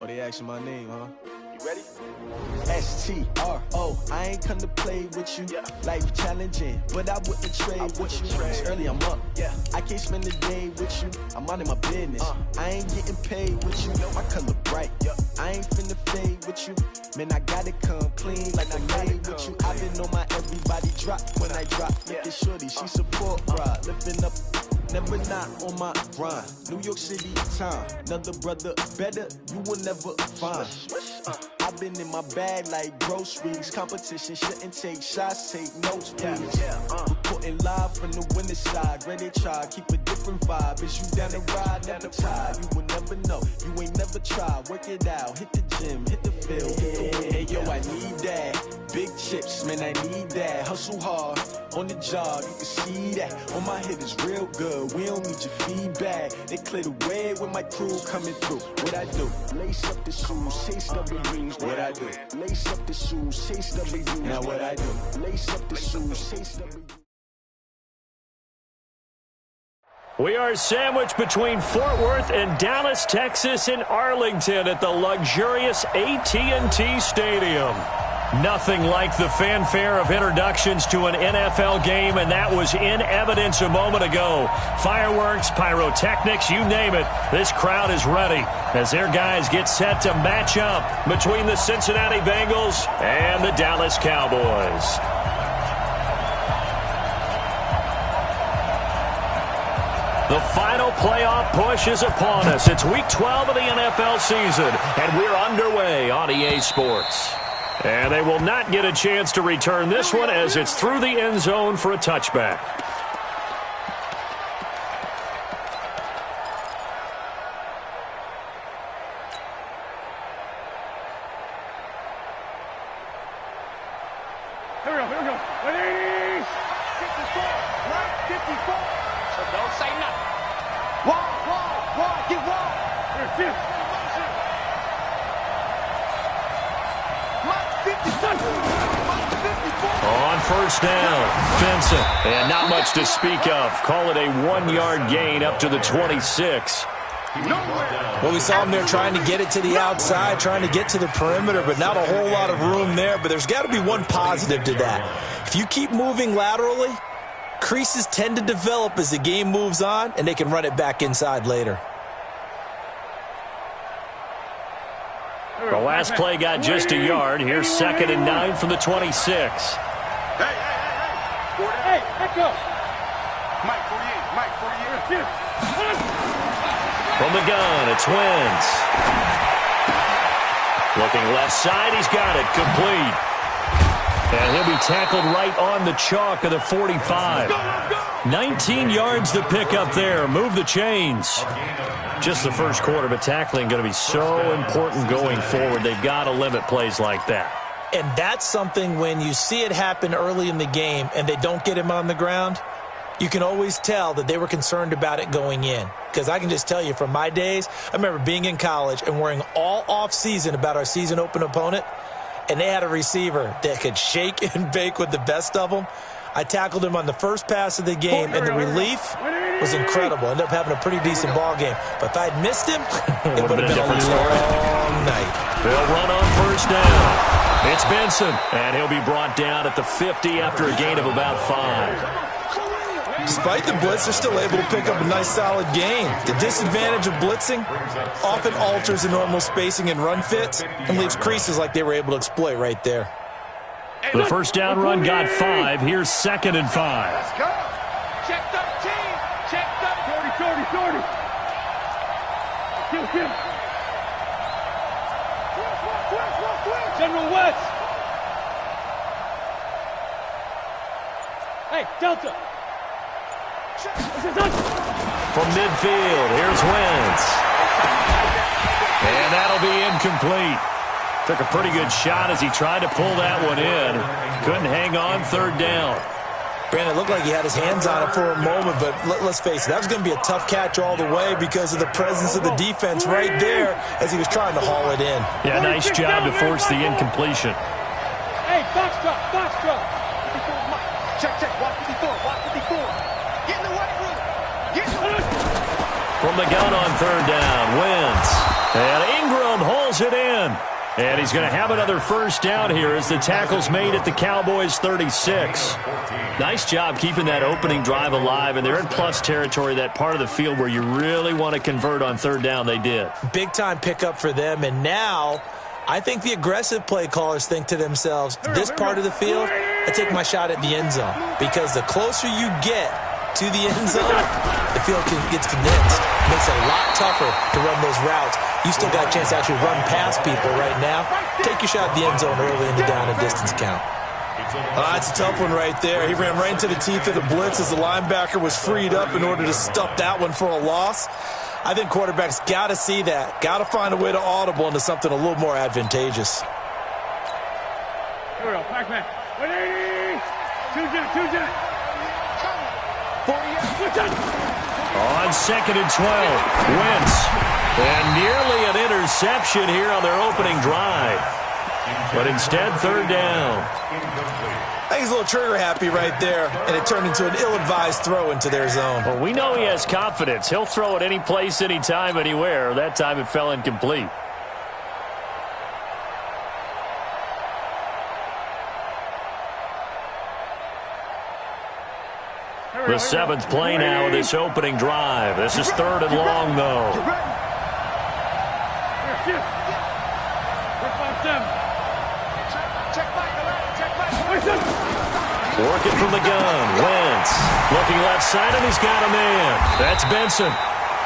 Oh, they asking my name, huh? You ready? STRO, I ain't come to play with you. Yeah. Life challenging, but I wouldn't trade with you. It's early, I'm up. Yeah. I can't spend the day with you. I'm minding my business. I ain't getting paid with you. My color bright. Yeah. I ain't finna fade with you. Man, I gotta come clean like I'm made with you. I've been on my everybody drop when I drop. Look at shorty, she support ride. Lifting up. Never not on my grind. New York City time. Another brother better, you will never find. I've been in my bag like groceries. Competition shouldn't take shots, take notes, please. Reporting live from the winning side. Ready to try, keep a different vibe. Is you down the ride, never tired. You will never know, you ain't never tried. Work it out, hit the gym, hit the field, hit the wind. Hey yo, I need that. Big chips, man, I need that. Hustle hard, on the job, you can see that. On my head is real good, we don't need your feedback. They clear the way with my crew coming through. What I do? Lace up the shoes, chase W's. What I do? Lace up the shoes, chase W's. Now what I do? Lace up the shoes, chase W's. We are sandwiched between Fort Worth and Dallas, Texas, in Arlington at the luxurious AT&T Stadium. Nothing like the fanfare of introductions to an NFL game, and that was in evidence a moment ago. Fireworks, pyrotechnics, you name it. This crowd is ready as their guys get set to match up between the Cincinnati Bengals and the Dallas Cowboys. The final playoff push is upon us. It's Week 12 of the NFL season, and we're underway on EA Sports. And they will not get a chance to return this one as it's through the end zone for a touchback. Here we go. Ladies! 54, right, 54. So don't say nothing. Wall, get wall. Here's this. On first down, Benson. And not much to speak of. Call it a 1-yard gain up to the 26. Well, we saw him there trying to get it to the outside, trying to get to the perimeter, but not a whole lot of room there. But there's got to be one positive to that. If you keep moving laterally, creases tend to develop as the game moves on, and they can run it back inside later. The last play got just a yard. Here's 2nd and 9 from the 26. Hey, let go. Mike 48. From the gun, it's Wentz. Looking left side, he's got it, complete. And he'll be tackled right on the chalk of the 45. 19 yards to pick up there. Move the chains. Just the first quarter, but tackling going to be so important going forward. They've got to limit plays like that. And that's something when you see it happen early in the game and they don't get him on the ground, you can always tell that they were concerned about it going in. Because I can just tell you from my days, I remember being in college and worrying all off-season about our season open opponent, and they had a receiver that could shake and bake with the best of them. I tackled him on the first pass of the game, and the relief was incredible. Ended up having a pretty decent ball game. But if I'd missed him, it would have been a long night. They'll run on first down. It's Benson, and he'll be brought down at the 50 after a gain of about 5. Despite the blitz, they're still able to pick up a nice, solid gain. The disadvantage of blitzing often alters the normal spacing and run fits and leaves creases like they were able to exploit right there. The first down run got 5. Here's 2nd and 5. Let's go. Check 13. Check 30. Kill. General West. Hey, Delta. From midfield, here's Wentz. And that'll be incomplete. Took a pretty good shot as he tried to pull that one in. Couldn't hang on 3rd down. Brandon, it looked like he had his hands on it for a moment, but let's face it, that was going to be a tough catch all the way because of the presence of the defense right there as he was trying to haul it in. Yeah, nice job to force the incompletion. Hey, box drop. Check. Watch 54. Get in the white room. Get in the From the gun on 3rd down, Wentz. And Ingram holds fires it in. And he's going to have another first down here as the tackle's made at the Cowboys' 36. Nice job keeping that opening drive alive, and they're in plus territory, that part of the field where you really want to convert on third down. They did. Big-time pickup for them, and now I think the aggressive play callers think to themselves, this part of the field, I take my shot at the end zone, because the closer you get to the end zone, the field gets condensed. It makes it a lot tougher to run those routes. You still got a chance to actually run past people right now. Take your shot at the end zone early in the down and distance count. It's a tough one right there. He ran right into the teeth of the blitz as the linebacker was freed up in order to stuff that one for a loss. I think quarterbacks got to see that. Got to find a way to audible into something a little more advantageous. Here we go. Back man. 180. Two jet. 40. On 2nd and 12, Wentz. And nearly an interception here on their opening drive. But instead, third down. I think he's a little trigger happy right there, and it turned into an ill-advised throw into their zone. Well, we know he has confidence. He'll throw it any place, anytime, anywhere. That time it fell incomplete. The 7th play now of this opening drive. This is 3rd and long, though. Working from the gun. Wentz looking left side, and he's got a man. That's Benson.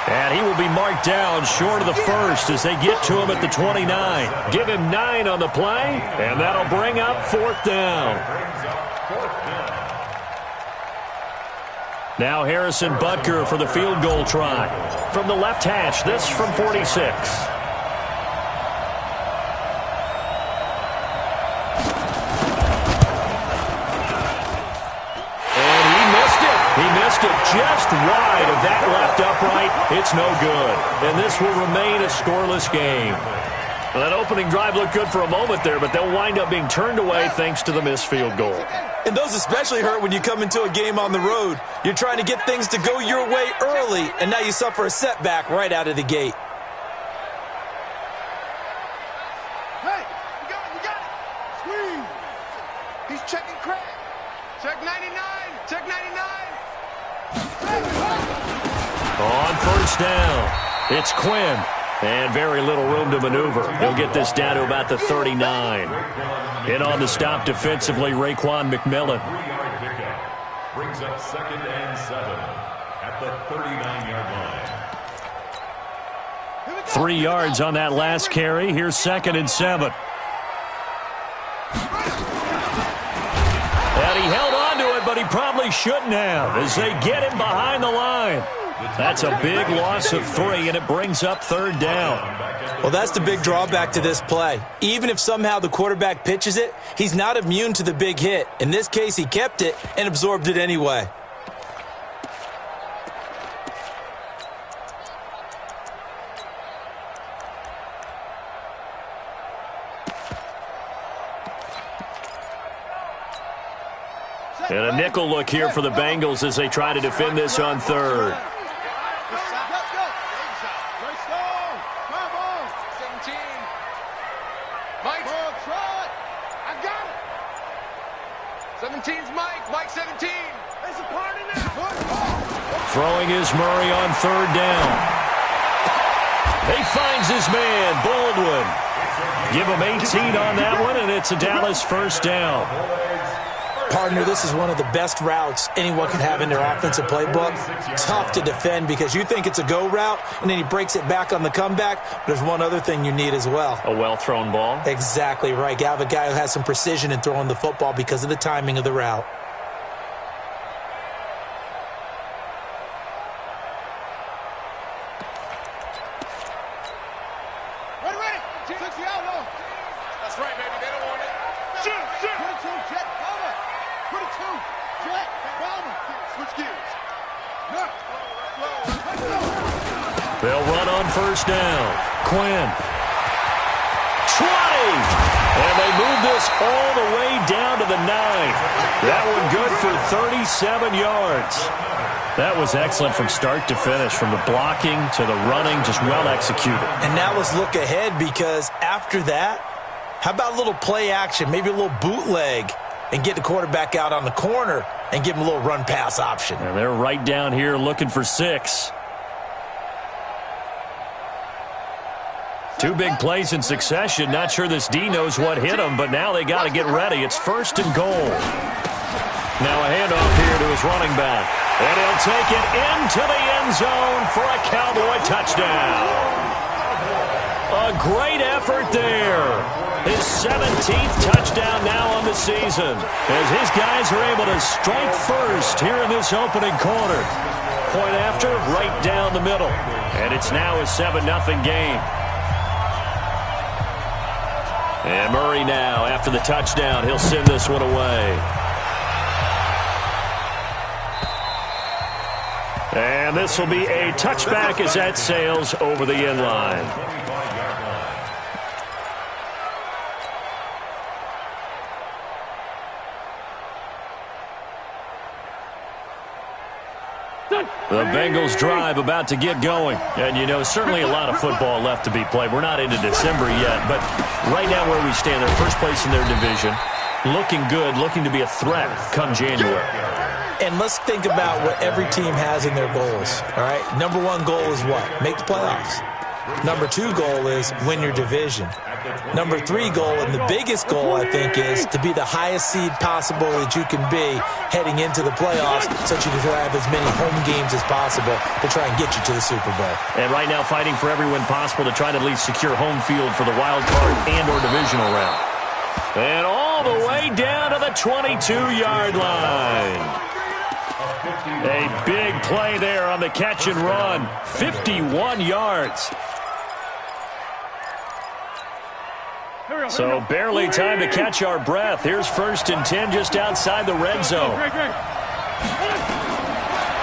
And he will be marked down short of the first as they get to him at the 29. Give him 9 on the play, and that'll bring up 4th down. Now Harrison Butker for the field goal try. From the left hash, this from 46. Just wide of that left upright. It's no good. And this will remain a scoreless game. Well, that opening drive looked good for a moment there, but they'll wind up being turned away thanks to the missed field goal. And those especially hurt when you come into a game on the road. You're trying to get things to go your way early, and now you suffer a setback right out of the gate. Hey, we got it. Squeeze. He's checking Craig. Check 99. Check 99. On first down, it's Quinn. And very little room to maneuver. He'll get this down to about the 39. In on the stop defensively, Raekwon McMillan. 3-yard pickup. Brings up 2nd and 7 at the 39-yard line. 3 yards on that last carry. Here's 2nd and 7. And he held on to it, but he probably shouldn't have as they get him behind the line. That's a big loss of 3, and it brings up 3rd down. Well, that's the big drawback to this play. Even if somehow the quarterback pitches it, he's not immune to the big hit. In this case, he kept it and absorbed it anyway. And a nickel look here for the Bengals as they try to defend this on 3rd. 17's Mike. Mike 17. There's a party now. Throwing is Murray on 3rd down. He finds his man, Baldwin. Give him 18 on that one, and it's a Dallas first down. Partner, this is one of the best routes anyone can have in their offensive playbook. Tough to defend because you think it's a go route, and then he breaks it back on the comeback. But there's one other thing you need as well. A well-thrown ball? Exactly right. You have a guy who has some precision in throwing the football because of the timing of the route. Ready. That's right, baby. They don't want it. Shoot. 22, jet, cover. 22, jet, cover. Switch gears. They'll run on first down. Quinn. 20! And they move this all the way down to the 9. That one good for 37 yards. That was excellent from start to finish, from the blocking to the running, just well executed. And now let's look ahead, because after that, how about a little play action, maybe a little bootleg, and get the quarterback out on the corner and give him a little run-pass option. And they're right down here looking for 6. 2 big plays in succession. Not sure this D knows what hit him, but now they got to get ready. It's 1st and goal. Now a handoff here to his running back. And he'll take it into the end zone for a Cowboy touchdown. A great effort there. His 17th touchdown now on the season, as his guys are able to strike first here in this opening quarter. Point after, right down the middle. And it's now a 7-0 game. And Murray now, after the touchdown, he'll send this one away. And this will be a touchback as that sails over the end line. The Bengals drive about to get going. And, you know, certainly a lot of football left to be played. We're not into December yet, but right now where we stand, they're first place in their division. Looking good, looking to be a threat come January. And let's think about what every team has in their goals, all right? Number 1 goal is what? Make the playoffs. Number 2 goal is win your division. Number 3 goal, and the biggest goal, I think, is to be the highest seed possible that you can be heading into the playoffs, so that you can have as many home games as possible to try and get you to the Super Bowl. And right now fighting for every win possible to try to at least secure home field for the wild card and or divisional round. And all the way down to the 22-yard line. A big play there on the catch and run. 51 yards. So barely time to catch our breath. Here's 1st and 10 just outside the red zone.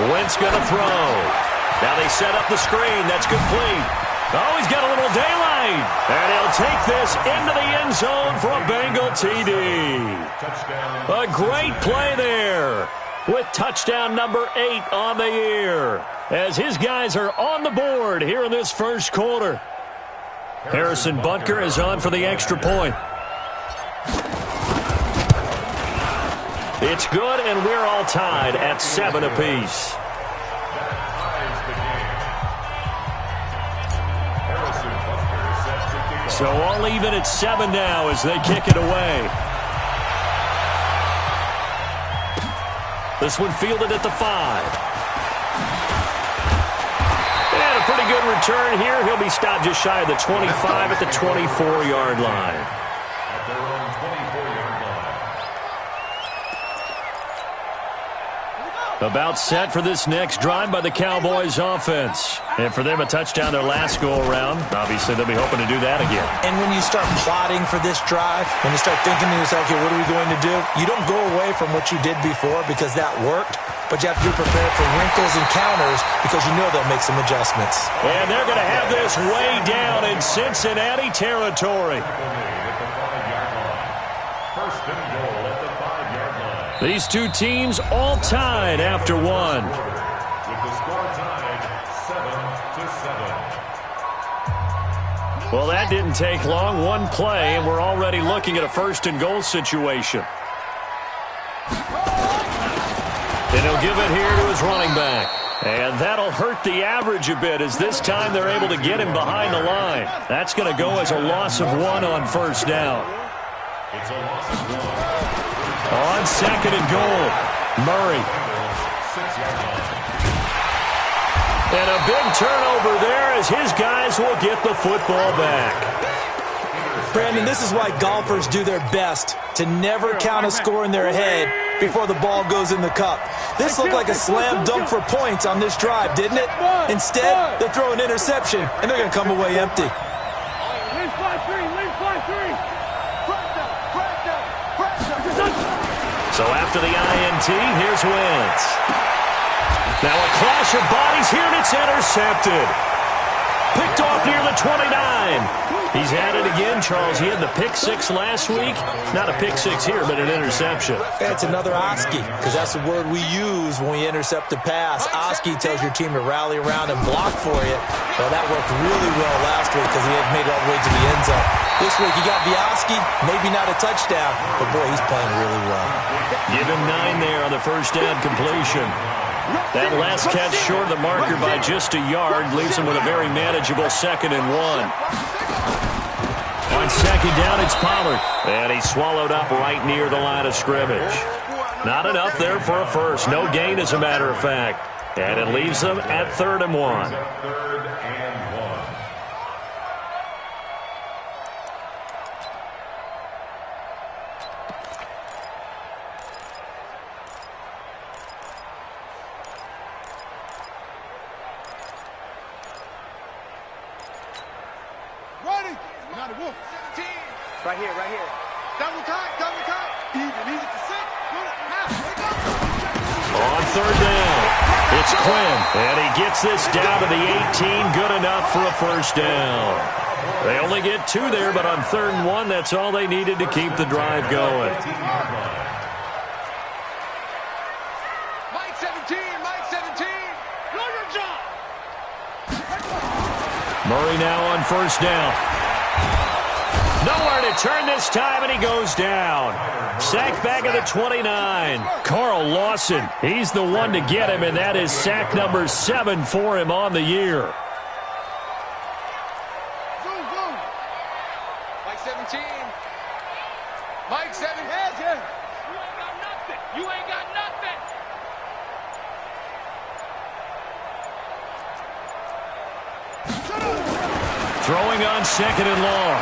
Wentz going to throw. Now they set up the screen. That's complete. Oh, he's got a little daylight. And he'll take this into the end zone for a Bengal TD. A great play there, with touchdown number 8 on the year, as his guys are on the board here in this first quarter. Harrison Butker is on for the extra point. It's good, and we're all tied at 7 apiece. So all even at 7 now as they kick it away. This one fielded at the 5. And a pretty good return here. He'll be stopped just shy of the 25 at the 24-yard line. At their own 24-yard line. About set for this next drive by the Cowboys offense. And for them, a touchdown their last go-around. Obviously, they'll be hoping to do that again. And when you start plotting for this drive, when you start thinking to yourself, okay, what are we going to do? You don't go away from what you did before because that worked, but you have to be prepared for wrinkles and counters because you know they'll make some adjustments. And they're going to have this way down in Cincinnati territory. First and goal at the 5-yard line. These two teams all tied after one. With the score tied 7-7. Well, that didn't take long. One play, and we're already looking at a first and goal situation. And he'll give it here to his running back. And that'll hurt the average a bit, as this time they're able to get him behind the line. That's going to go as a loss of 1 on first down. It's a loss of 1. On second and goal, Murray. 6-yard line. And a big turnover there as his guys will get the football back. Brandon, this is why golfers do their best to never count a score in their head before the ball goes in the cup. This looked like a slam dunk for points on this drive, didn't it? Instead, they throw an interception, and they're going to come away empty. So after the INT, here's Wentz. Now a clash of bodies here, and it's intercepted. Picked off near the 29. He's had it again, Charles. He had the pick six last week. Not a pick six here, but an interception. It's another Oski, because that's the word we use when we intercept a pass. Oski tells your team to rally around and block for you. Well, that worked really well last week because he had made it all the way to the end zone. This week he got the Oski, maybe not a touchdown, but boy, he's playing really well. Give him 9 there on the first down completion. That last catch short of the marker by just a yard leaves him with a very manageable 2nd and 1. On 2nd down, it's Pollard. And he's swallowed up right near the line of scrimmage. Not enough there for a first. No gain, as a matter of fact. And it leaves them at 3rd and 1. Right here. Double time. Easy to sit. On 3rd down, it's Quinn. And he gets this down to the 18. Good enough for a first down. They only get 2 there, but on 3rd and 1, that's all they needed to keep the drive going. Mike 17. Know your job. Murray now on 1st down. Nowhere to turn this time, and he goes down. Sacked back at the 29. Carl Lawson, he's the one to get him, and that is sack number 7 for him on the year. Zoom. Mike 17. Mike 7. Yeah. You ain't got nothing. Throwing on 2nd and long.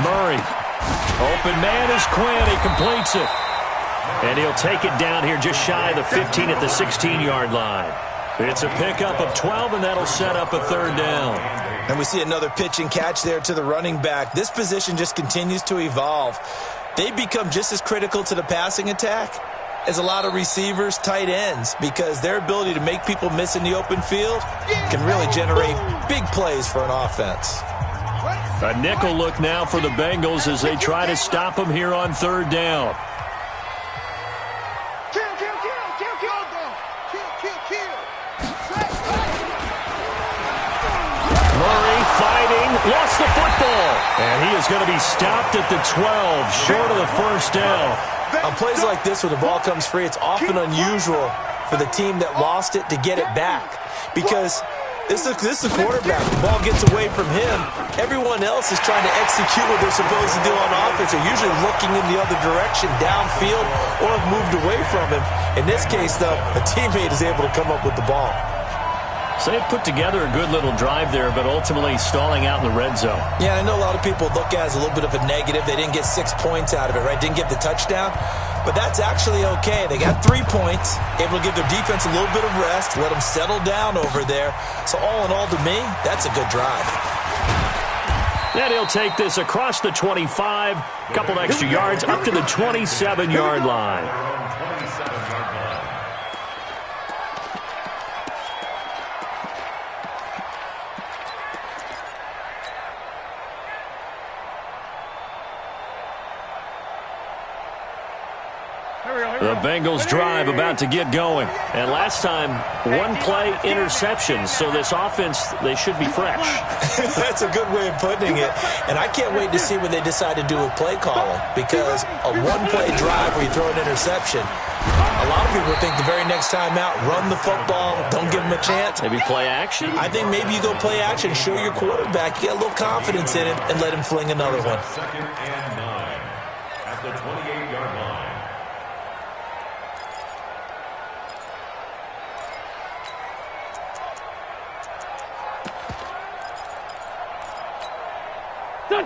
Murray. Open man is Quinn. He completes it. And he'll take it down here just shy of the 15 at the 16-yard line. It's a pickup of 12, and that'll set up a 3rd down. And we see another pitch and catch there to the running back. This position just continues to evolve. They become just as critical to the passing attack as a lot of receivers, tight ends, because their ability to make people miss in the open field can really generate big plays for an offense. A nickel look now for the Bengals as they try to stop him here on 3rd down. Murray fighting, lost the football. And he is going to be stopped at the 12, short of the first down. On plays like this where the ball comes free, it's often unusual for the team that lost it to get it back, because this is the quarterback. The ball gets away from him. Everyone else is trying to execute what they're supposed to do on offense. They're usually looking in the other direction, downfield, or have moved away from him. In this case, though, a teammate is able to come up with the ball. So they put together a good little drive there, but ultimately stalling out in the red zone. Yeah, I know a lot of people look at it as a little bit of a negative. They didn't get 6 points out of it, right? Didn't get the touchdown. But that's actually okay. They got 3 points, able to give their defense a little bit of rest, let them settle down over there. So all in all, to me, that's a good drive. And he'll take this across the 25, a couple extra yards up to the 27-yard line. The Bengals drive about to get going. And last time, 1 play interception. So this offense, they should be fresh. That's a good way of putting it. And I can't wait to see what they decide to do with play calling, because a 1-play drive where you throw an interception, a lot of people think the very next time out, run the football, don't give them a chance. Maybe play action? I think maybe you go play action, show your quarterback, get a little confidence in him, and let him fling another one. 2nd and 9 at the 28-yard line.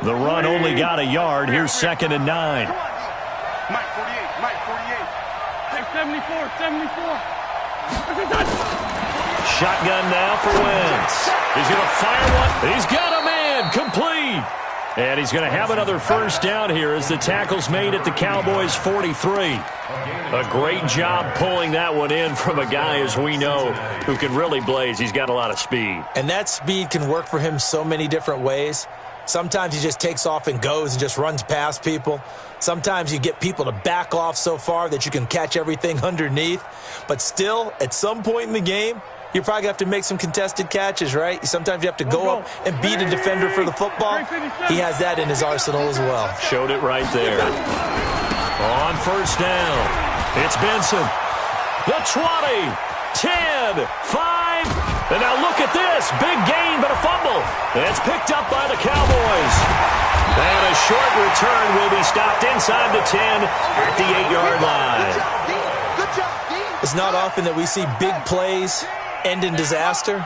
The run only got a yard. Here's 2nd and 9. Mike 48. Hey, 74. Shotgun now for Wentz. He's going to fire one. He's got a man. Complete. And he's going to have another first down here as the tackle's made at the Cowboys' 43. A great job pulling that one in from a guy, as we know, who can really blaze. He's got a lot of speed. And that speed can work for him so many different ways. Sometimes he just takes off and goes and just runs past people. Sometimes you get people to back off so far that you can catch everything underneath. But still, at some point in the game, you're probably going to have to make some contested catches, right? Sometimes you have to go up and beat a defender for the football. He has that in his arsenal as well. Showed it right there. On first down, it's Benson. The 20, 10, 5. And now look at this. Big gain, but a fumble. It's picked up by the Cowboys. And a short return will be stopped inside the 10 at the 8-yard line. It's not often that we see big plays end in disaster,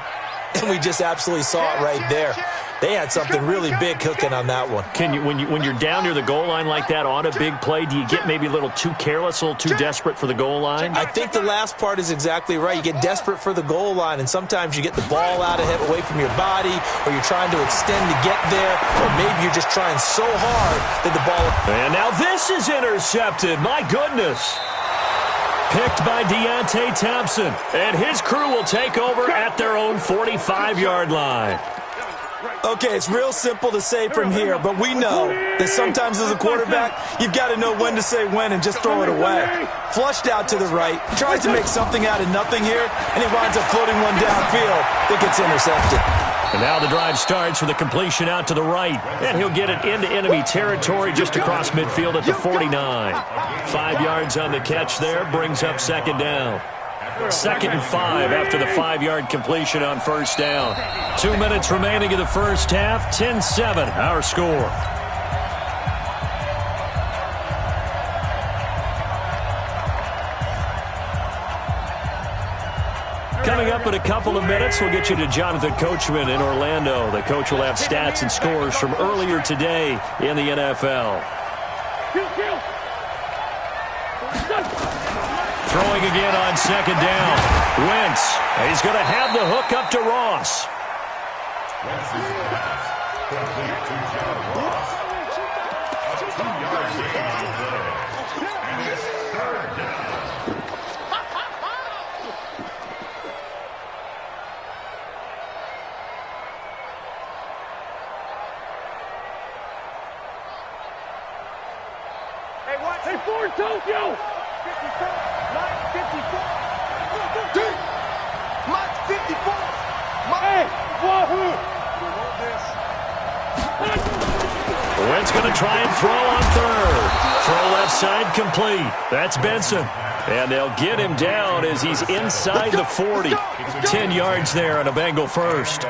and we just absolutely saw it right there. They had something really big cooking on that one. Can you, when you're down near the goal line like that on a big play, do you get maybe a little too careless, a little too desperate for the goal line? I think the last part is exactly right. You get desperate for the goal line, and sometimes you get the ball out ahead, away from your body, or you're trying to extend to get there, or maybe you're just trying so hard that the ball... And now this is intercepted. My goodness. Picked by Deontay Thompson, and his crew will take over at their own 45-yard line. Okay, it's real simple to say from here, but we know that sometimes as a quarterback, you've got to know when to say when and just throw it away. Flushed out to the right, tries to make something out of nothing here, and he winds up floating one downfield that gets intercepted. And now the drive starts with a completion out to the right, and he'll get it into enemy territory just across midfield at the 49. 5 yards on the catch there, brings up second down. 2nd and 5 after the 5-yard completion on first down. 2 minutes remaining in the first half. 10-7, our score. Coming up in a couple of minutes, we'll get you to Jonathan Coachman in Orlando. The coach will have stats and scores from earlier today in the NFL. Throwing again on second down. Wentz. He's going to have the hook up to Ross. Wentz's pass complete to John Ross. A 2-yard gain on the play. And it's third down. Hey, Ford, Tokyo! 54, Mike 54. Mike 54. Hey, Wahoo! Wentz going to try and throw on third. Throw left side complete. That's Benson. And they'll get him down as he's inside the 40. 10 yards there on a Bengal first.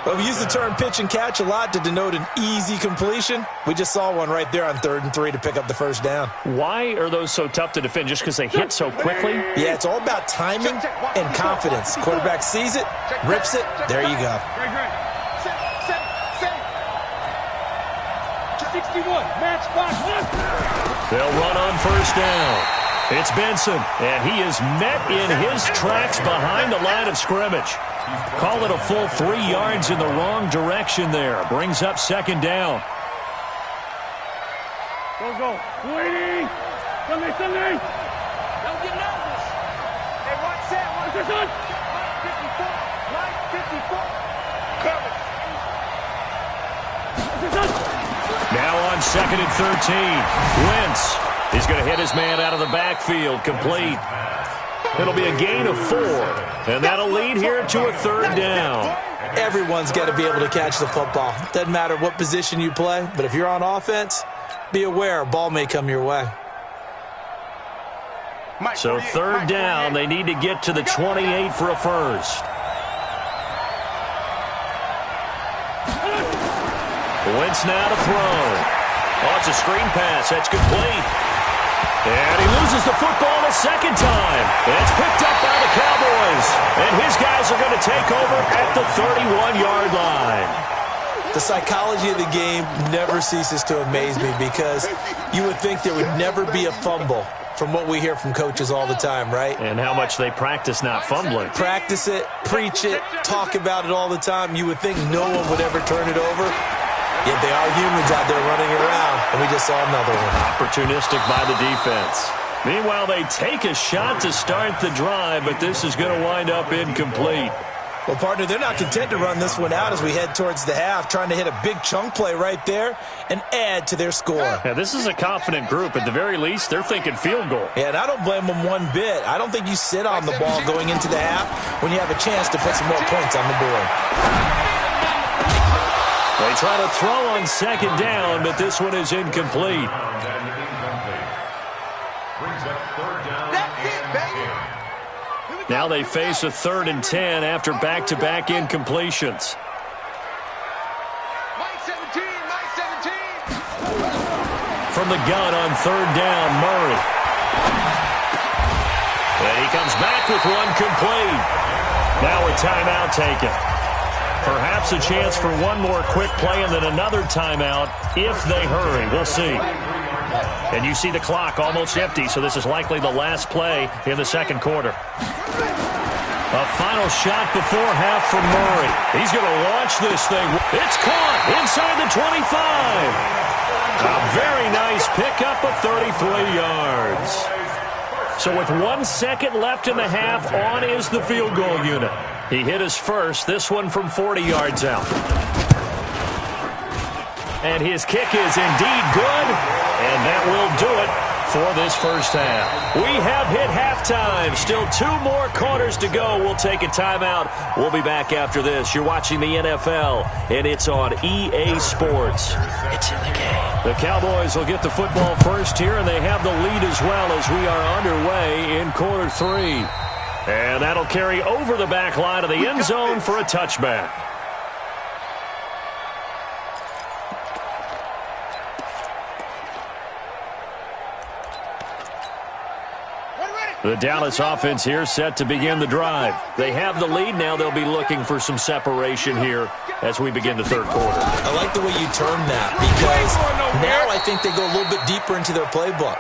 Well, we use the term pitch and catch a lot to denote an easy completion. We just saw one right there on 3rd and 3 to pick up the first down. Why are those so tough to defend? Just because they hit so quickly? Yeah, it's all about timing and confidence. Quarterback sees it, rips it, there you go. 61, match box. They'll run on first down. It's Benson, and he is met in his tracks behind the line of scrimmage. Call it a full 3 yards in the wrong direction there. Brings up second down. Go. Waiting. Sunday. Don't get nervous. Hey, watch that. Watch this on. Mike 54. Cover. Now on 2nd and 13. Wentz. He's going to hit his man out of the backfield. Complete. It'll be a gain of 4. And that'll lead here to a third down. Everyone's got to be able to catch the football. Doesn't matter what position you play, but if you're on offense, be aware a ball may come your way. So third down, they need to get to the 28 for a first. Wentz now to throw. Oh, it's a screen pass. That's complete. And he loses the football the second time. And it's picked up by the Cowboys. And his guys are going to take over at the 31-yard line. The psychology of the game never ceases to amaze me because you would think there would never be a fumble from what we hear from coaches all the time, right? And how much they practice not fumbling. Practice it, preach it, talk about it all the time. You would think no one would ever turn it over. Yet they are humans out there running around, and we just saw another one. Opportunistic by the defense. Meanwhile, they take a shot to start the drive, but this is going to wind up incomplete. Well, partner, they're not content to run this one out as we head towards the half, trying to hit a big chunk play right there and add to their score. Yeah, this is a confident group. At the very least, they're thinking field goal. Yeah, and I don't blame them one bit. I don't think you sit on the ball going into the half when you have a chance to put some more points on the board. They try to throw on second down, but this one is incomplete. Now they face a 3rd and 10 after back-to-back incompletions. From the gun on 3rd down, Murray. And he comes back with one complete. Now a timeout taken. Perhaps a chance for one more quick play and then another timeout if they hurry. We'll see. And you see the clock almost empty, so this is likely the last play in the second quarter. A final shot before half from Murray. He's going to launch this thing. It's caught inside the 25. A very nice pickup of 33 yards. So with 1 second left in the half, on is the field goal unit. He hit his first, this one from 40 yards out. And his kick is indeed good, and that will do it for this first half. We have hit halftime. Still 2 more quarters to go. We'll take a timeout. We'll be back after this. You're watching the NFL, and it's on EA Sports. It's in the game. The Cowboys will get the football first here, and they have the lead as well as we are underway in quarter 3. And that'll carry over the back line of the end zone for a touchback. The Dallas offense here set to begin the drive. They have the lead. Now they'll be looking for some separation here as we begin the third quarter. I like the way you term that because now I think they go a little bit deeper into their playbook.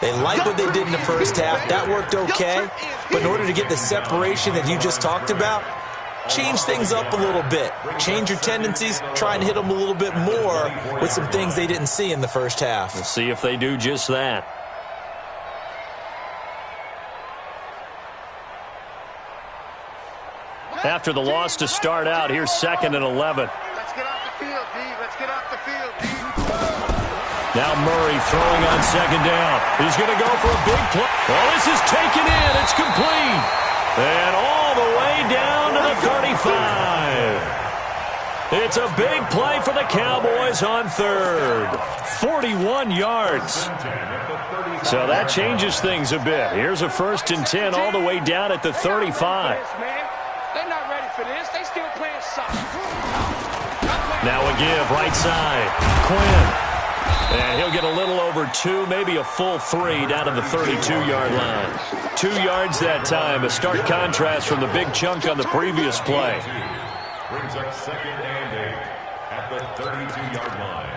They like what they did in the first half. That worked okay. But in order to get the separation that you just talked about, change things up a little bit. Change your tendencies. Try and hit them a little bit more with some things they didn't see in the first half. We'll see if they do just that. After the loss to start out, here's 2nd and 11. Let's get off the field, D. Let's get off the field, D. Now Murray throwing on second down. He's going to go for a big play. Well, this is taken in. It's complete. And all the way down to the 35. It's a big play for the Cowboys on 3rd. 41 yards. So that changes things a bit. Here's a 1st and 10 all the way down at the 35. They're not ready for this. They still playing soccer. Now a give right side. Quinn. And he'll get a little over 2, maybe a full 3 down to the 32-yard line. 2 yards that time. A stark contrast from the big chunk on the previous play. Brings up 2nd and 8 at the 32-yard line.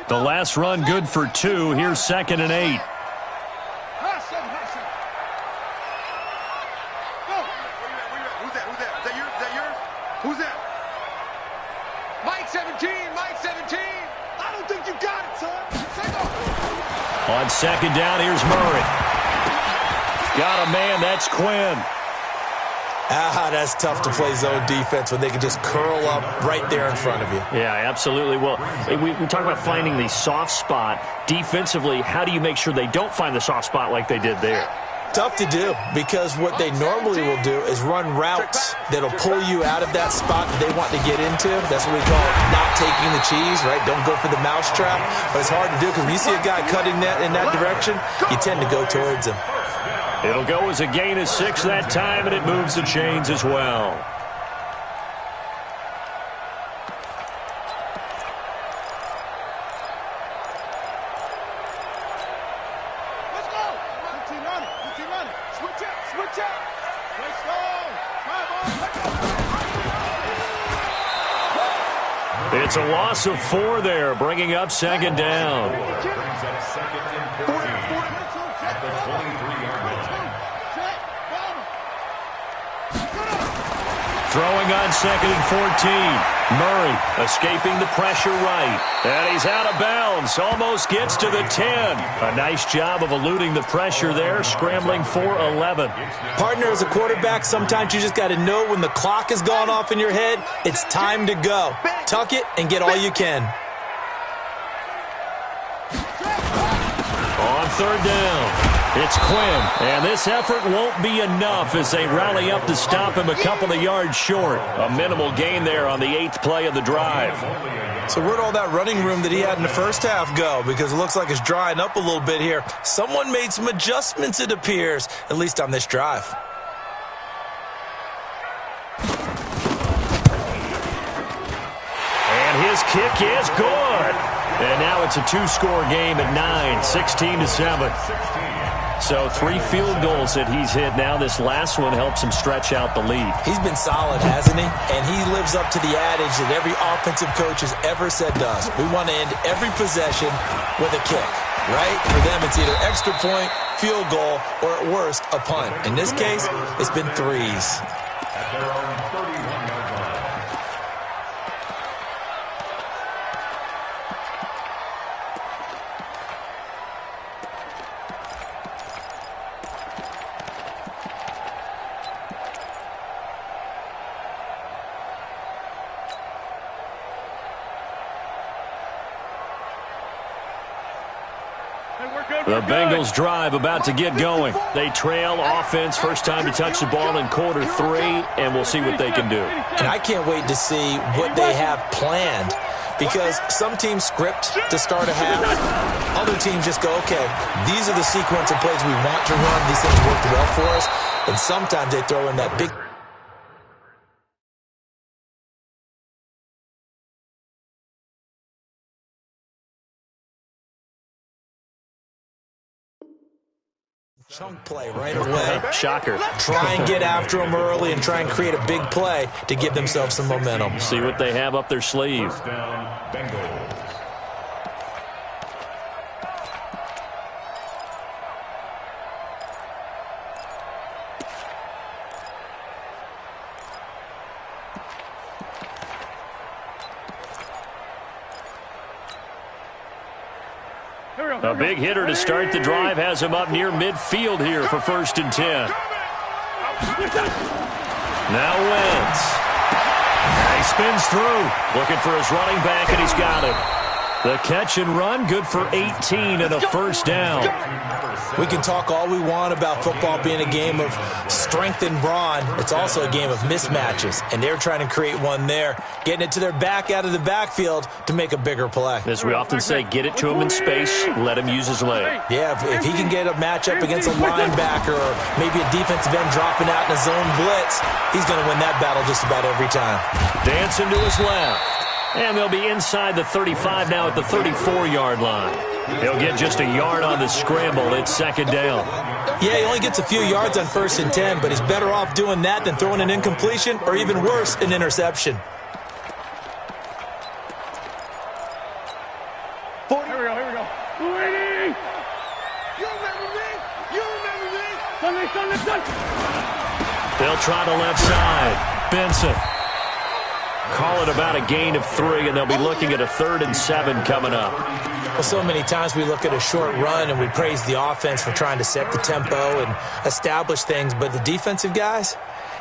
The last run good for 2. Here's 2nd and 8. Who's that? Mike 17, Mike 17. I don't think you got it, son. Take off. On second down, here's Murray. Got a man, that's Quinn. That's tough to play zone defense when they can just curl up right there in front of you. Yeah, absolutely. Well, we talk about finding the soft spot. Defensively, how do you make sure they don't find the soft spot like they did there? Tough to do because what they normally will do is run routes that'll pull you out of that spot that they want to get into. That's what we call not taking the cheese, right? Don't go for the mousetrap. But it's hard to do because when you see a guy cutting that in that direction, you tend to go towards him. It'll go as a gain of 6 that time, and it moves the chains as well. It's a loss of 4 there, bringing up 2nd down. Brings up 2nd and 14 at the 23-yard line. Throwing on 2nd and 14. Murray escaping the pressure right. And he's out of bounds. Almost gets to the 10. A nice job of eluding the pressure there, scrambling for 11. Partner, as a quarterback, sometimes you just got to know when the clock has gone off in your head, it's time to go. Tuck it and get all you can. On 3rd down. It's Quinn, and this effort won't be enough as they rally up to stop him a couple of yards short. A minimal gain there on the 8th play of the drive. So where'd all that running room that he had in the first half go? Because it looks like it's drying up a little bit here. Someone made some adjustments, it appears, at least on this drive. And his kick is good. And now it's a 2-score game at 9, 16-7. So 3 field goals that he's hit now. This last one helps him stretch out the lead. He's been solid, hasn't he? And he lives up to the adage that every offensive coach has ever said to us. We want to end every possession with a kick, right? For them, it's either extra point, field goal, or at worst, a punt. In this case, it's been 3s. At their own 31-yard line. The Bengals drive about to get going. They trail offense, first time to touch the ball in quarter 3, and we'll see what they can do. And I can't wait to see what they have planned, because some teams script to start a half. Other teams just go, okay, these are the sequence of plays we want to run. These things worked well for us. And sometimes they throw in that big chunk play right away. Shocker. Try and get after them early and try and create a big play to give themselves some momentum. See what they have up their sleeve. First down, Bengals. A big hitter to start the drive has him up near midfield here for 1st and 10. Now Wentz. He spins through, looking for his running back, and he's got him. The catch and run, good for 18 and a 1st down. We can talk all we want about football being a game of strength and brawn. It's also a game of mismatches, and they're trying to create one there, getting it to their back out of the backfield to make a bigger play. As we often say, get it to him in space, let him use his leg. Yeah, if he can get a matchup against a linebacker or maybe a defensive end dropping out in a zone blitz, he's going to win that battle just about every time. Dancing to his left. And they'll be inside the 35 now at the 34-yard line. He'll get just a yard on the scramble. It's 2nd down. Yeah, he only gets a few yards on 1st and 10, but he's better off doing that than throwing an incompletion or even worse, an interception. Here we go. 280. You remember me? Sunday. They'll try the left side. Benson. Call it about a gain of 3, and they'll be looking at a 3rd and 7 coming up. Well, so many times we look at a short run and we praise the offense for trying to set the tempo and establish things, but the defensive guys,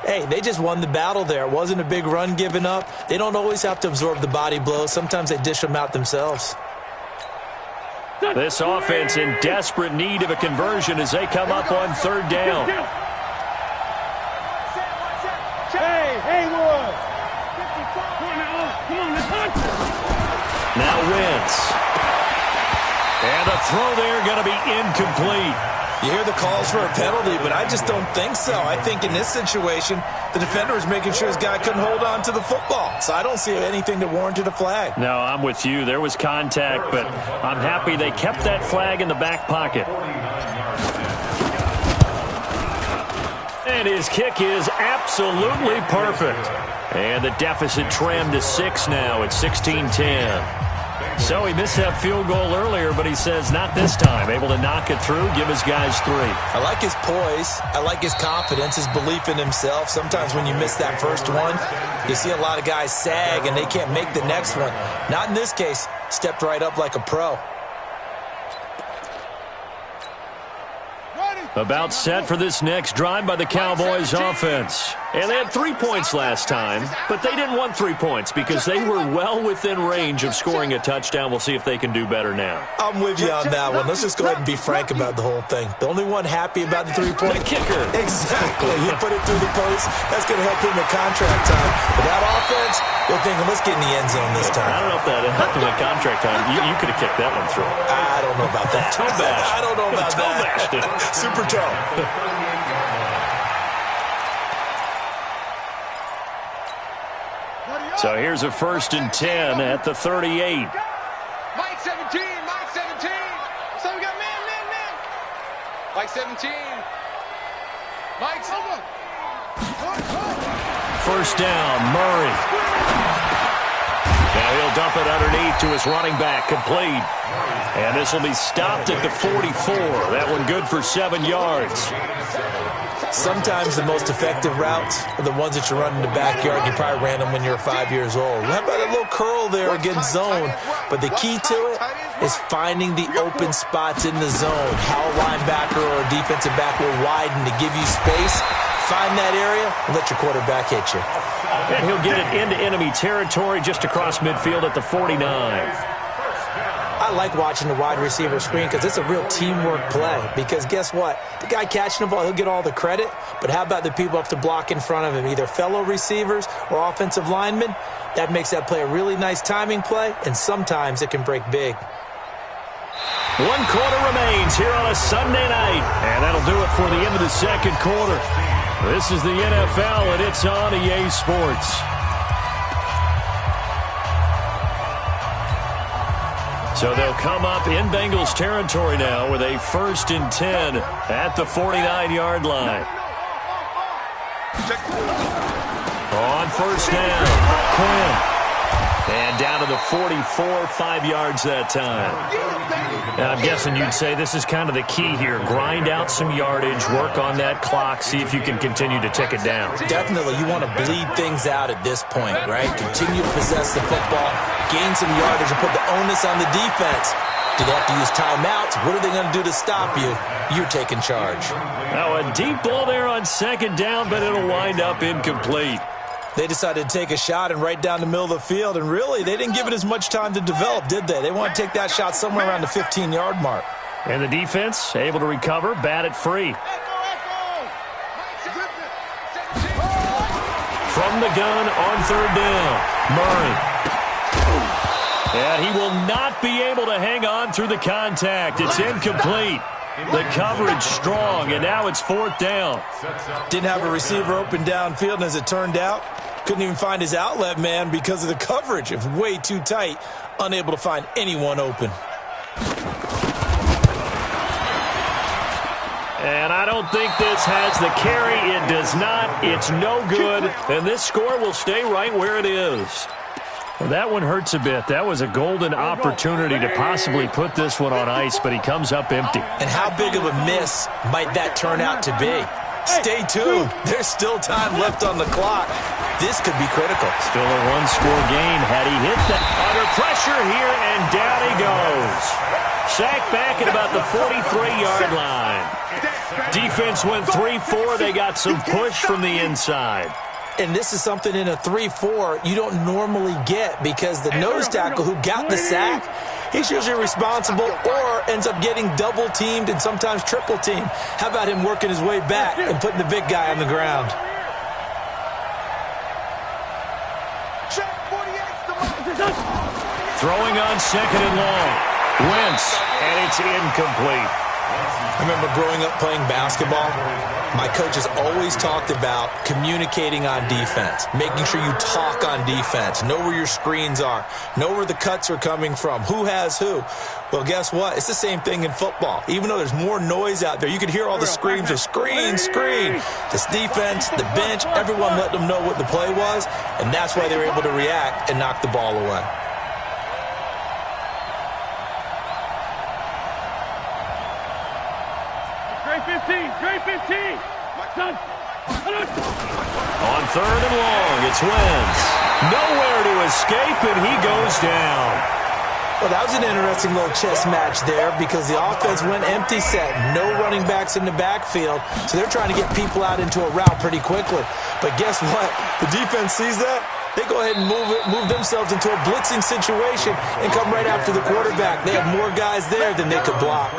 hey, they just won the battle there. It wasn't a big run given up. They don't always have to absorb the body blows. Sometimes they dish them out themselves. This offense in desperate need of a conversion as they come up on 3rd down. Haywood. Come on, let's hunt. Now Wentz. And the throw there going to be incomplete. You hear the calls for a penalty, but I just don't think so. I think in this situation, the defender is making sure his guy couldn't hold on to the football. So I don't see anything that warranted a flag. No, I'm with you. There was contact, but I'm happy they kept that flag in the back pocket. And his kick is absolutely perfect. And the deficit trimmed to 6 now at 16-10. So he missed that field goal earlier, but he says not this time. Able to knock it through, give his guys 3. I like his poise. I like his confidence, his belief in himself. Sometimes when you miss that first one, you see a lot of guys sag and they can't make the next one. Not in this case. Stepped right up like a pro. About set for this next drive by the Cowboys offense. And they had 3 points last time, but they didn't want 3 points because they were well within range of scoring a touchdown. We'll see if they can do better now. I'm with you on that one. Let's just go ahead and be frank about the whole thing. The only one happy about the 3-point kicker. Exactly. He put it through the post. That's going to help him in contract time. But that offense, they're thinking, let's get in the end zone this time. I don't know if that helped him in contract time. You could have kicked that one through. I don't know about that. Toe bash. I don't know about toe that. Bashed it. Super toe. So here's a 1st and 10 at the 38. Mike 17, Mike 17. So we got man. Mike 17. Mike 7. 1st down, Murray. Now he'll dump it underneath to his running back, complete. And this will be stopped at the 44. That one good for 7 yards. Sometimes the most effective routes are the ones that you run in the backyard. You probably ran them when you were 5 years old. How about a little curl there against zone? But the key to it is finding the open spots in the zone. How a linebacker or a defensive back will widen to give you space. Find that area and let your quarterback hit you. And he'll get it into enemy territory just across midfield at the 49. I like watching the wide receiver screen because it's a real teamwork play. Because guess what? The guy catching the ball, he'll get all the credit. But how about the people up to block in front of him, either fellow receivers or offensive linemen? That makes that play a really nice timing play, and sometimes it can break big. 1 quarter remains here on a Sunday night. And that'll do it for the end of the 2nd quarter. This is the NFL, and it's on EA Sports. So they'll come up in Bengals territory now with a 1st and 10 at the 49-yard line. On 1st down, Quinn. And down to the 44, 5 yards that time. Now, I'm guessing you'd say this is kind of the key here. Grind out some yardage, work on that clock, see if you can continue to tick it down. Definitely, you want to bleed things out at this point, right? Continue to possess the football, gain some yardage, and put the onus on the defense. Do they have to use timeouts? What are they going to do to stop you? You're taking charge. Now, a deep ball there on 2nd down, but it'll wind up incomplete. They decided to take a shot and right down the middle of the field, and really, they didn't give it as much time to develop, did they? They want to take that shot somewhere around the 15-yard mark. And the defense able to recover, bat it free. From the gun on 3rd down, Murray. And he will not be able to hang on through the contact. It's incomplete. The coverage strong, and now it's 4th down. Didn't have a receiver open downfield, and as it turned out, couldn't even find his outlet man because of the coverage. It was way too tight, unable to find anyone open. And I don't think this has the carry. It does not. It's no good. And this score will stay right where it is. Well, that one hurts a bit. That was a golden opportunity to possibly put this one on ice, but he comes up empty. And how big of a miss might that turn out to be? Stay tuned. There's still time left on the clock. This could be critical. Still a 1-score game. Had he hit that under pressure here, and down he goes. Sacked back at about the 43-yard line. Defense went 3-4. They got some push from the inside. And this is something in a 3-4 you don't normally get because the nose tackle who got the sack, he's usually responsible or ends up getting double-teamed and sometimes triple-teamed. How about him working his way back and putting the big guy on the ground? Throwing on 2nd and long. Wentz, and it's incomplete. I remember growing up playing basketball. My coaches always talked about communicating on defense, making sure you talk on defense, know where your screens are, know where the cuts are coming from, who has who. Well, guess what? It's the same thing in football. Even though there's more noise out there, you can hear all the screams of screen, screen. This defense, the bench, everyone let them know what the play was, and that's why they were able to react and knock the ball away. 15. Done. On third and long, it's Wentz. Nowhere to escape, and he goes down. Well, that was an interesting little chess match there because the offense went empty set. No running backs in the backfield, so they're trying to get people out into a route pretty quickly. But guess what? The defense sees that. They go ahead and move themselves into a blitzing situation and come right after the quarterback. They have more guys there than they could block.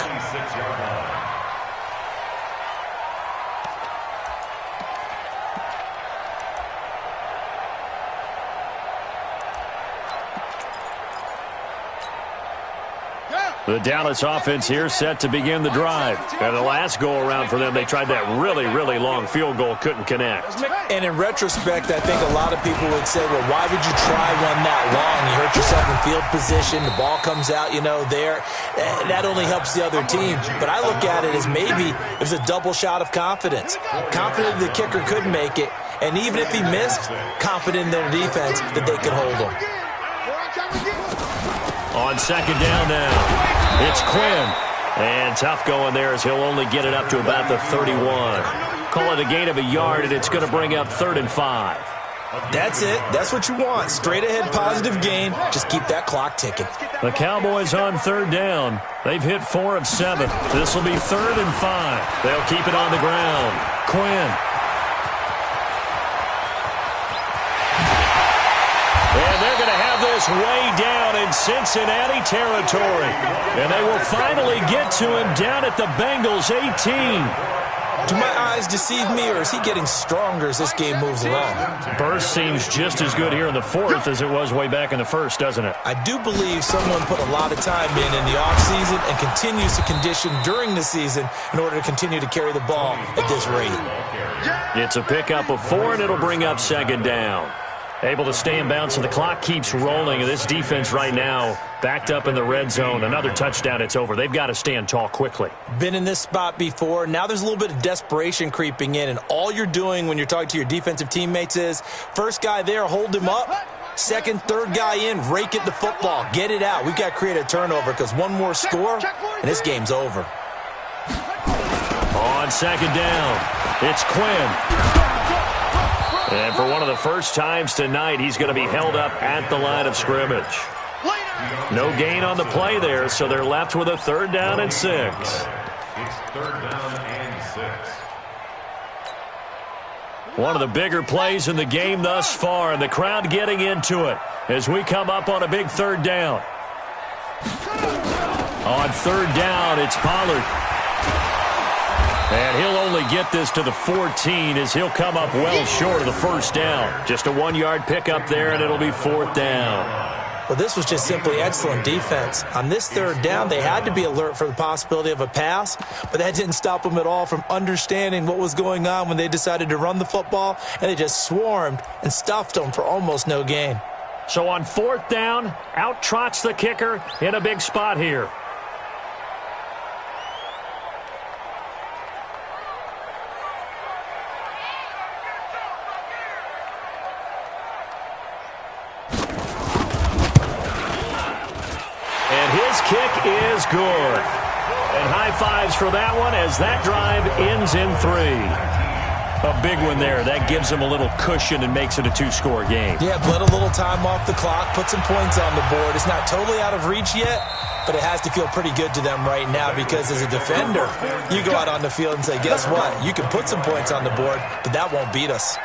The Dallas offense here set to begin the drive. And the last go-around for them, they tried that really, really long field goal, couldn't connect. And in retrospect, I think a lot of people would say, well, why would you try one that long? You hurt yourself in field position. The ball comes out, there. That only helps the other team. But I look at it as maybe it was a double shot of confidence. Confident the kicker could make it. And even if he missed, confident in their defense that they could hold him. On second down now. It's Quinn. And tough going there as he'll only get it up to about the 31. Call it a gain of a yard, and it's going to bring up 3rd and 5. That's it. That's what you want. Straight ahead positive gain. Just keep that clock ticking. The Cowboys on third down. They've hit 4 of 7. This will be 3rd and 5. They'll keep it on the ground. Quinn. And they're going to have this way down in Cincinnati territory. And they will finally get to him down at the Bengals 18. Do my eyes deceive me, or is he getting stronger as this game moves along? Burst seems just as good here in the 4th as it was way back in the 1st, doesn't it? I do believe someone put a lot of time in the offseason and continues to condition during the season in order to continue to carry the ball at this rate. It's a pickup of 4, and it'll bring up 2nd down. Able to stay in bounds, and the clock keeps rolling. And this defense right now backed up in the red zone. Another touchdown, it's over. They've got to stand tall quickly. Been in this spot before. Now there's a little bit of desperation creeping in, and all you're doing when you're talking to your defensive teammates is first guy there, hold him up. Second, third guy in, rake it the football. Get it out. We've got to create a turnover because one more score, and this game's over. On second down, it's Quinn. And for one of the first times tonight, he's going to be held up at the line of scrimmage. No gain on the play there, so they're left with a 3rd down and 6. It's 3rd down and 6. One of the bigger plays in the game thus far, and the crowd getting into it as we come up on a big 3rd down. On 3rd down, it's Pollard. And he'll only get this to the 14 as he'll come up well short of the 1st down. Just a 1-yard pickup there, and it'll be 4th down. Well, this was just simply excellent defense. On this 3rd down, they had to be alert for the possibility of a pass, but that didn't stop them at all from understanding what was going on when they decided to run the football, and they just swarmed and stuffed them for almost no gain. So on 4th down, out trots the kicker in a big spot here. Kick is good. And high fives for that one as that drive ends in 3. A big one there. That gives them a little cushion and makes it a 2-score game. Yeah, bled a little time off the clock, put some points on the board. It's not totally out of reach yet, but it has to feel pretty good to them right now because as a defender, you go out on the field and say, guess what? You can put some points on the board, but that won't beat us.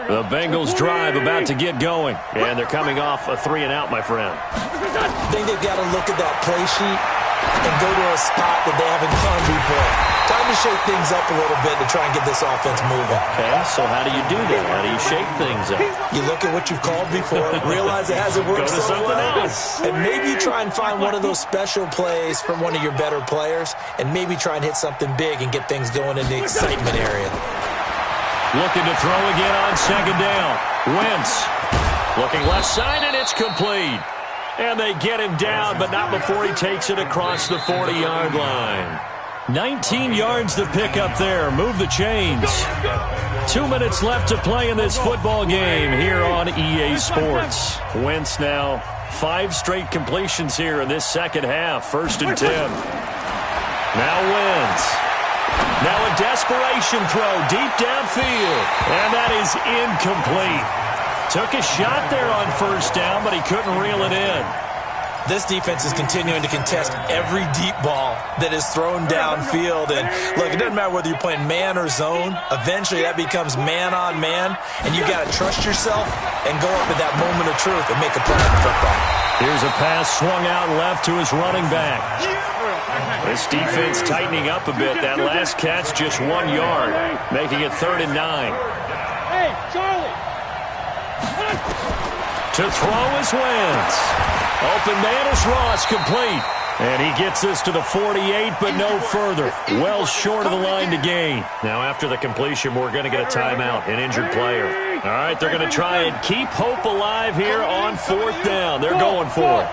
The Bengals drive about to get going, and they're coming off a 3-and-out, my friend. I think they've got to look at that play sheet and go to a spot that they haven't gone before. Time to shake things up a little bit to try and get this offense moving. Okay, so how do you do that? How do you shake things up? You look at what you've called before, realize it hasn't worked so well, and maybe you try and find one of those special plays from one of your better players, and maybe try and hit something big and get things going in the excitement area. Looking to throw again on second down. Wentz looking left side, and it's complete. And they get him down, but not before he takes it across the 40-yard line. 19 yards to pick up there. Move the chains. 2 minutes left to play in this football game here on EA Sports. Wentz now 5 straight completions here in this second half. 1st and 10. Now Wentz. Now a desperation throw deep downfield. And that is incomplete. Took a shot there on 1st down, but he couldn't reel it in. This defense is continuing to contest every deep ball that is thrown downfield. And, look, it doesn't matter whether you're playing man or zone. Eventually, that becomes man-on-man, and you got to trust yourself and go up at that moment of truth and make a play on the football. Here's a pass swung out left to his running back. This defense tightening up a bit. That last catch just 1 yard, making it 3rd and 9. Hey, Charlie! To throw is Wentz. Open man is Ross, complete. And he gets this to the 48, but no further. Well short of the line to gain. Now after the completion, we're going to get a timeout, an injured player. All right, they're going to try and keep hope alive here on 4th down. They're going for it.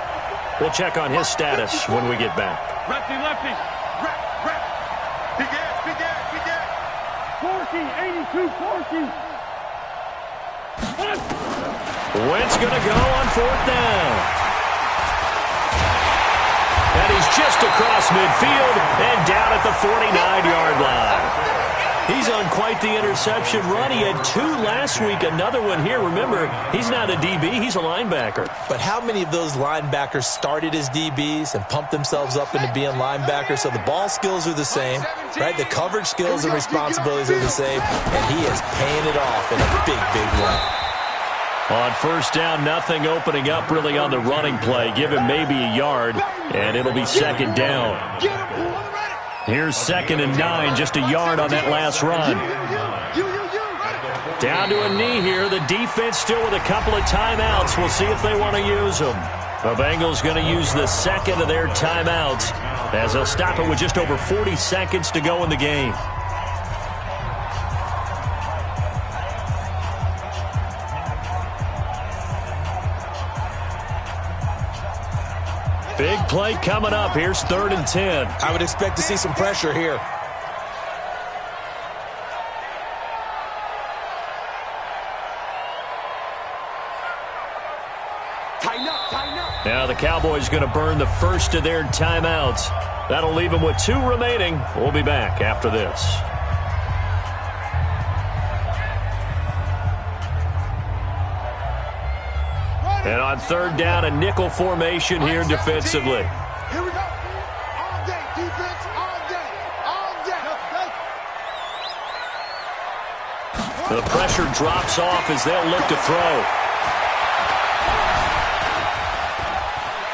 We'll check on his status when we get back. Lefty, lefty. Rep. Big ass. 40, 82, 40. Wentz going to go on 4th down. And he's just across midfield and down at the 49-yard line. He's on quite the interception run. He had 2 last week, another one here. Remember, he's not a DB, he's a linebacker. But how many of those linebackers started as DBs and pumped themselves up into being linebackers? So the ball skills are the same, right? The coverage skills and responsibilities are the same, and he is paying it off in a big, big way. On 1st down, nothing opening up really on the running play. Give him maybe a yard, and it'll be 2nd down. Here's 2nd and 9, just a yard on that last run. Down to a knee here. The defense still with a couple of timeouts. We'll see if they want to use them. The Bengals going to use the 2nd of their timeouts as they'll stop it with just over 40 seconds to go in the game. Big play coming up. Here's 3rd and 10. I would expect to see some pressure here. Tighten up, tighten up. Now the Cowboys going to burn the 1st of their timeouts. That'll leave them with 2 remaining. We'll be back after this. And on 3rd down, a nickel formation here defensively. Here we go. All day, defense, all day. All day. The pressure drops off as they'll look to throw.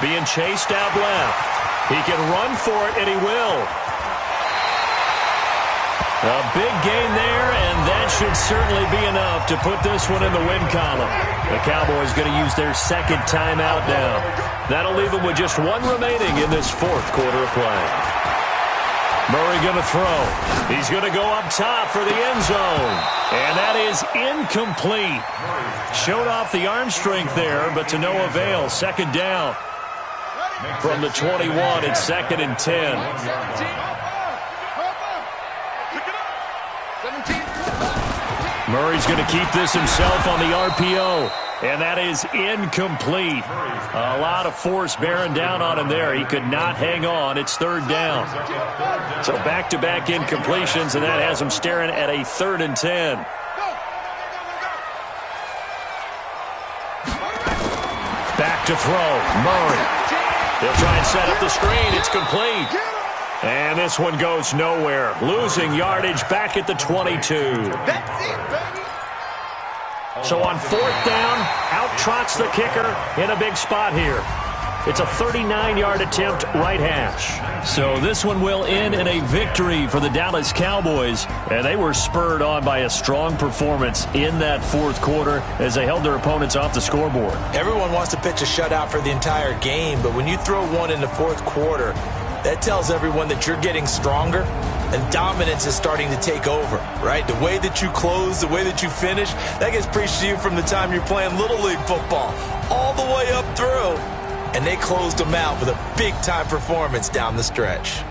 Being chased out left. He can run for it, and he will. A big gain there, and that should certainly be enough to put this one in the win column. The Cowboys going to use their 2nd timeout now. That'll leave them with just 1 remaining in this 4th quarter of play. Murray going to throw. He's going to go up top for the end zone. And that is incomplete. Showed off the arm strength there, but to no avail. 2nd down. From the 21, it's 2nd and 10. Murray's going to keep this himself on the RPO. And that is incomplete. A lot of force bearing down on him there. He could not hang on. It's 3rd down. So back-to-back incompletions, and that has him staring at a 3rd and 10. Back to throw. Murray. He'll try and set up the screen. It's complete. And this one goes nowhere. Losing yardage back at the 22. So on 4th down, out trots the kicker in a big spot here. It's a 39-yard attempt right hash. So this one will end in a victory for the Dallas Cowboys. And they were spurred on by a strong performance in that 4th quarter as they held their opponents off the scoreboard. Everyone wants to pitch a shutout for the entire game, but when you throw one in the 4th quarter, that tells everyone that you're getting stronger and dominance is starting to take over, right? The way that you close, the way that you finish, that gets preached to you from the time you're playing Little League football all the way up through. And they closed them out with a big-time performance down the stretch.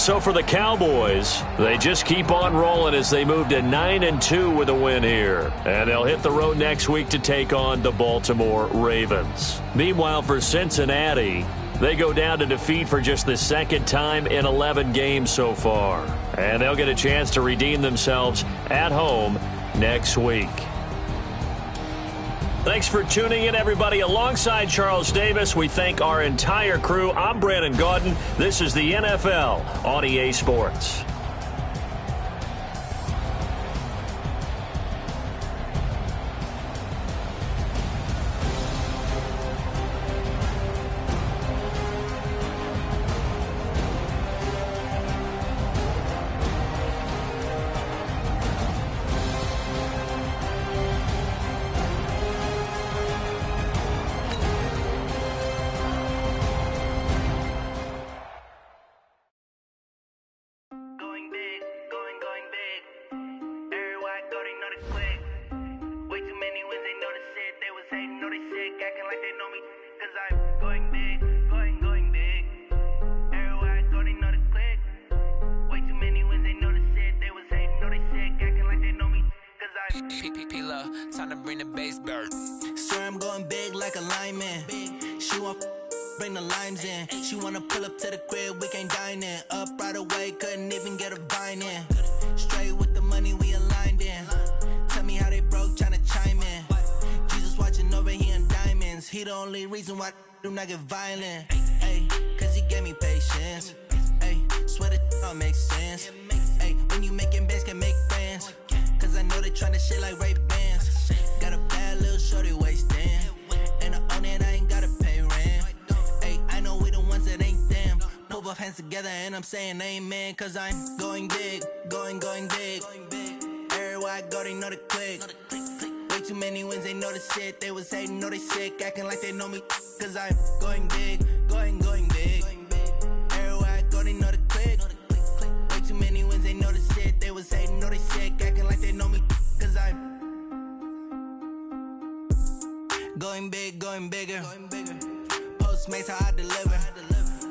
so for the Cowboys, they just keep on rolling as they move to 9-2 with a win here. And they'll hit the road next week to take on the Baltimore Ravens. Meanwhile, for Cincinnati, they go down to defeat for just the second time in 11 games so far. And they'll get a chance to redeem themselves at home next week. Thanks for tuning in, everybody. Alongside Charles Davis, we thank our entire crew. I'm Brandon Gaudin. This is the NFL on EA Sports. Time to bring the bass bird. Sir, I'm going big like a lineman. She want bring the limes in. She wanna pull up to the crib, we can't dine in. Up right away, couldn't even get a vine in. Straight with the money we aligned in. Tell me how they broke, tryna chime in. Jesus watching over here in diamonds. He the only reason why I do not get violent. Ay, cause he gave me patience. Ay, swear that all makes sense. Ay, when you making bands, can make friends. Cause I know they tryna shit like Ray-Bans. Got a bad little shorty wasting. And I own it, I ain't gotta pay rent. Ay, I know we the ones that ain't them. Put both hands together and I'm saying amen. Cause I'm going big, going big. Everywhere I go, they know the click. Way too many wins, they know the shit. They was hating, know they sick, acting like they know me. Cause I'm going big, going big. Everywhere I go, they know the click. Way too many wins, they know the shit. They was hating, know they sick, acting like they know me. Cause I'm going big, going bigger. Postmates how I deliver.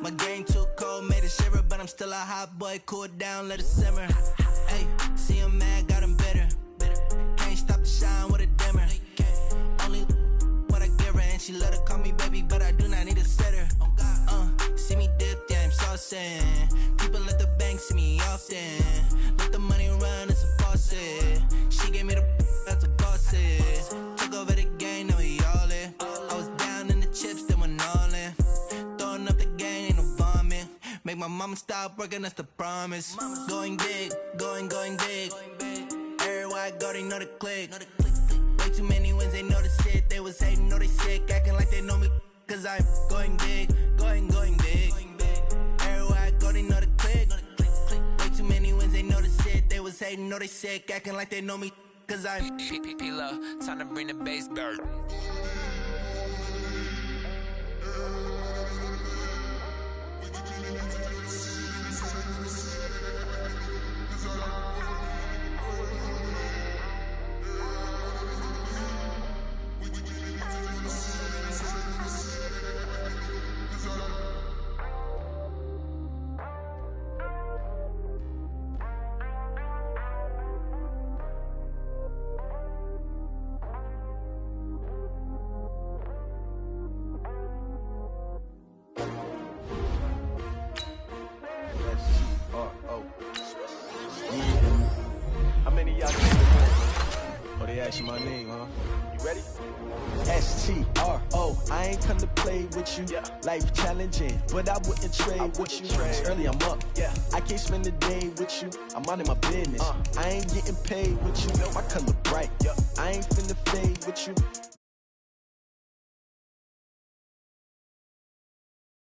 My game too cold, made it shiver. But I'm still a hot boy, cool it down, let it simmer. Hey, see him mad, got him bitter. Can't stop the shine with a dimmer. Only what I give her, and she let her call me baby, but I do not need a sitter. See me dip, yeah, I'm saucing. People at the bank see me often. Let the money run, it's a faucet. She gave me the that's a bosses. Took over the game, now we all in. I was down in the chips, then went all in. Throwing up the game, ain't no vomit. Make my mama stop working, that's the promise. Going big, going big. Everywhere I go, they know the click. Way too many wins, they know the shit. They was hating, know they sick, acting like they know me. Cause I'm going big, going big. Everywhere I go, they know the click. Way too many wins, they know the shit. They was hating, know they sick, acting like they know me. Cause I'm P-P-P-Lo, time to bring the bass bird. My name, huh? You ready? S-T-R-O. I ain't come to play with you. Life challenging, but I wouldn't trade with you. Early I'm up. I can't spend the day with you. I'm minding my business. I ain't getting paid with you. My color bright. I ain't finna fade with you.